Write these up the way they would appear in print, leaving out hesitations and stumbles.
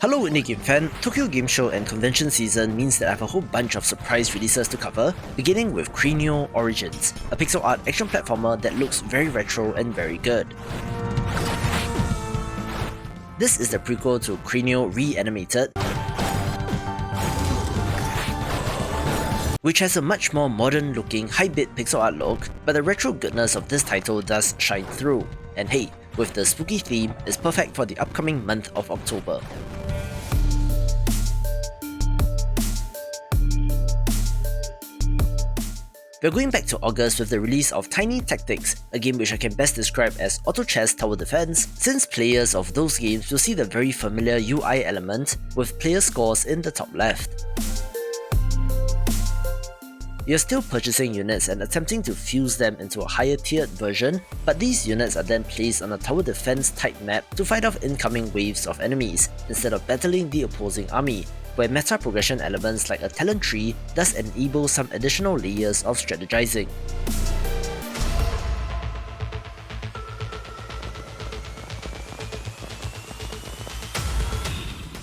Hello Indie Game fan, Tokyo Game Show and convention season means that I have a whole bunch of surprise releases to cover, beginning with Kraino Origins, a pixel art action platformer that looks very retro and very good. This is the prequel to Kraino Reanimated, which has a much more modern looking high-bit pixel art look, but the retro goodness of this title does shine through. And hey, with the spooky theme, it's perfect for the upcoming month of October. We're going back to August with the release of Tiny Tactics, a game which I can best describe as auto chess tower defense, since players of those games will see the very familiar UI element with player scores in the top left. You're still purchasing units and attempting to fuse them into a higher tiered version, but these units are then placed on a tower defense type map to fight off incoming waves of enemies, instead of battling the opposing army, where meta progression elements like a talent tree does enable some additional layers of strategizing.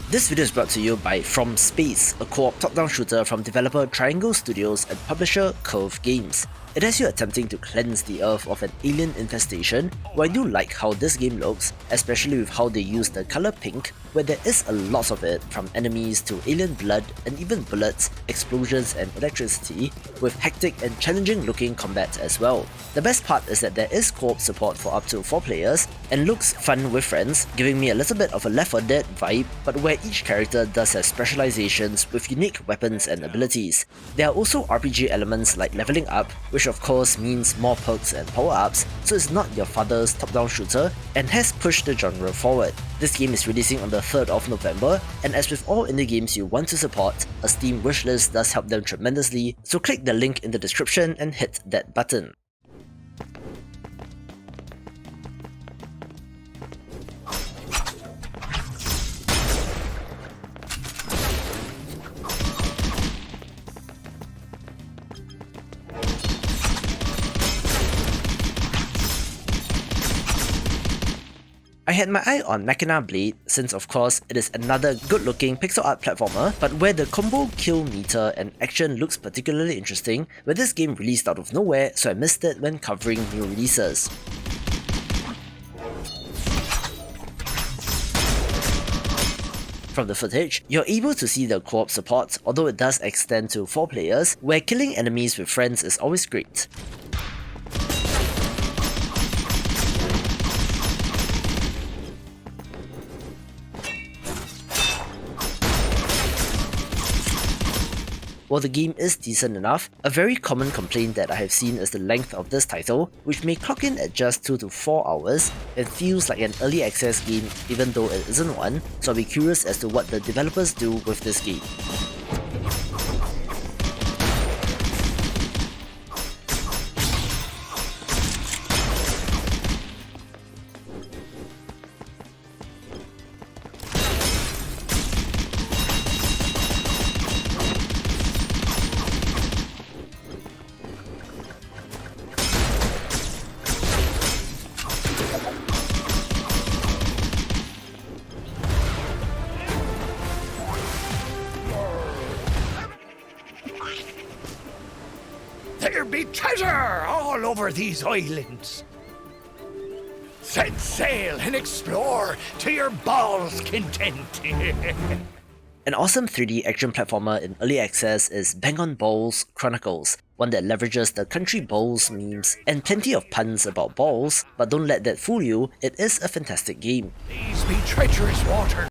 This video is brought to you by From Space, a co-op top-down shooter from developer Triangle Studios and publisher Curve Games. It has you attempting to cleanse the Earth of an alien infestation, but I do like how this game looks, especially with how they use the colour pink, where there is a lot of it, from enemies to alien blood and even bullets, explosions and electricity, with hectic and challenging looking combat as well. The best part is that there is co-op support for up to 4 players, and looks fun with friends, giving me a little bit of a Left 4 Dead vibe, but where each character does have specializations with unique weapons and abilities. There are also RPG elements like leveling up, which of course means more perks and power-ups, so it's not your father's top-down shooter, and has pushed the genre forward. This game is releasing on the 3rd of November, and as with all indie games you want to support, a Steam wishlist does help them tremendously, so click the link in the description and hit that button. I had my eye on Machina Blade since of course it is another good looking pixel art platformer, but where the combo kill meter and action looks particularly interesting, where this game released out of nowhere, so I missed it when covering new releases. From the footage, you're able to see the co-op support, although it does extend to 4 players, where killing enemies with friends is always great. While the game is decent enough, a very common complaint that I have seen is the length of this title, which may clock in at just 2 to 4 hours and feels like an early access game even though it isn't one, so I'll be curious as to what the developers do with this game. There be treasure all over these islands. Set sail and explore to your balls' content. An awesome 3D action platformer in early access is Bang on Balls Chronicles, one that leverages the country balls memes and plenty of puns about balls, but don't let that fool you, it is a fantastic game. These be treacherous water.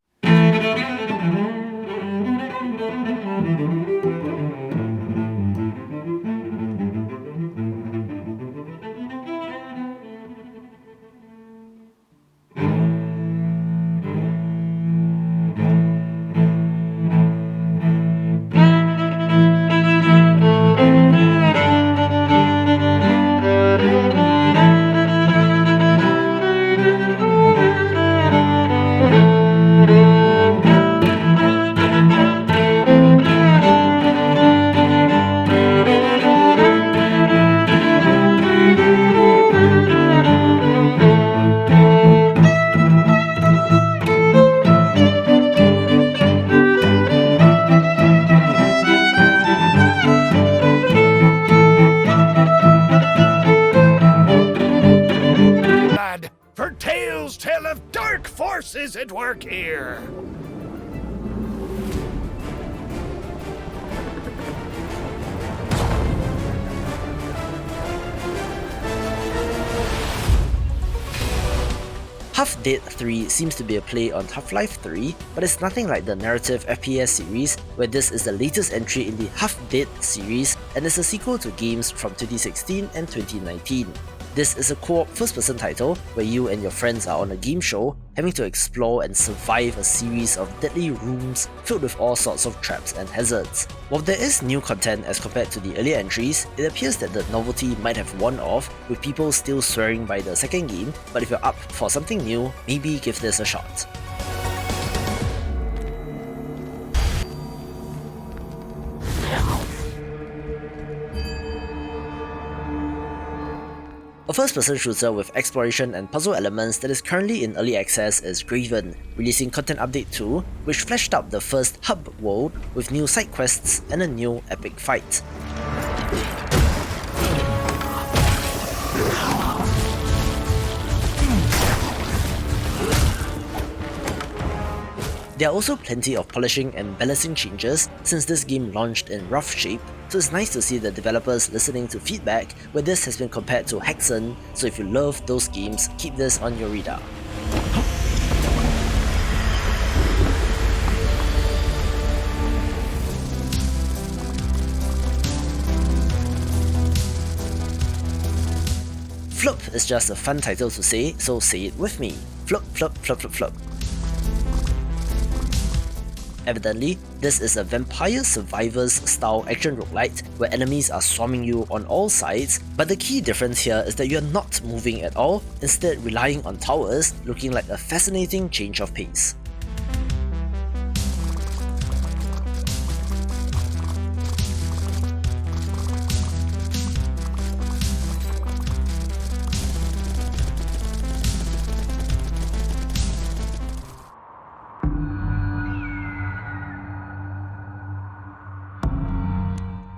work here. Half-Dead 3 seems to be a play on Half-Life 3, but it's nothing like the narrative FPS series, where this is the latest entry in the Half-Dead series and is a sequel to games from 2016 and 2019. This is a co-op first-person title where you and your friends are on a game show, having to explore and survive a series of deadly rooms filled with all sorts of traps and hazards. While there is new content as compared to the earlier entries, it appears that the novelty might have worn off, with people still swearing by the second game, but if you're up for something new, maybe give this a shot. A first-person shooter with exploration and puzzle elements that is currently in early access is GRAVEN, releasing Content Update 2, which fleshed out the first hub world with new side quests and a new epic fight. There are also plenty of polishing and balancing changes since this game launched in rough shape, so it's nice to see the developers listening to feedback where this has been compared to Hexen, so if you love those games, keep this on your radar. Flup is just a fun title to say, so say it with me. Flup, flup, flup, flup, flup. Evidently, this is a Vampire Survivors style action roguelite where enemies are swarming you on all sides, but the key difference here is that you are not moving at all, instead relying on towers, looking like a fascinating change of pace.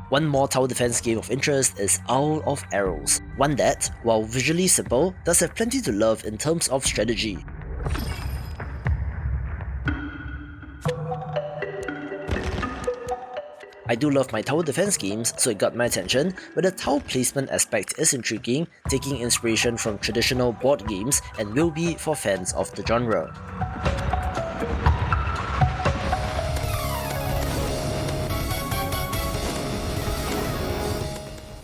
One more tower defense game of interest is Isle of Arrows, one that, while visually simple, does have plenty to love in terms of strategy. I do love my tower defense games, so it got my attention, but the tower placement aspect is intriguing, taking inspiration from traditional board games and will be for fans of the genre.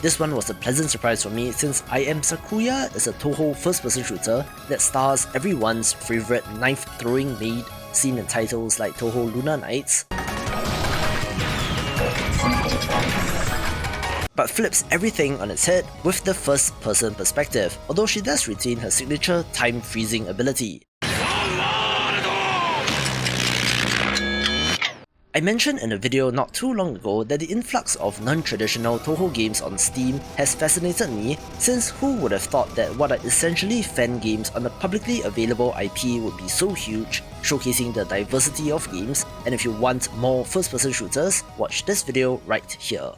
This one was a pleasant surprise for me since I Am Sakuya is a Toho first-person shooter that stars everyone's favourite knife-throwing maid seen in titles like Toho Luna Nights, but flips everything on its head with the first-person perspective, although she does retain her signature time-freezing ability. I mentioned in a video not too long ago that the influx of non-traditional Toho games on Steam has fascinated me, since who would have thought that what are essentially fan games on a publicly available IP would be so huge, showcasing the diversity of games, and if you want more first-person shooters, watch this video right here.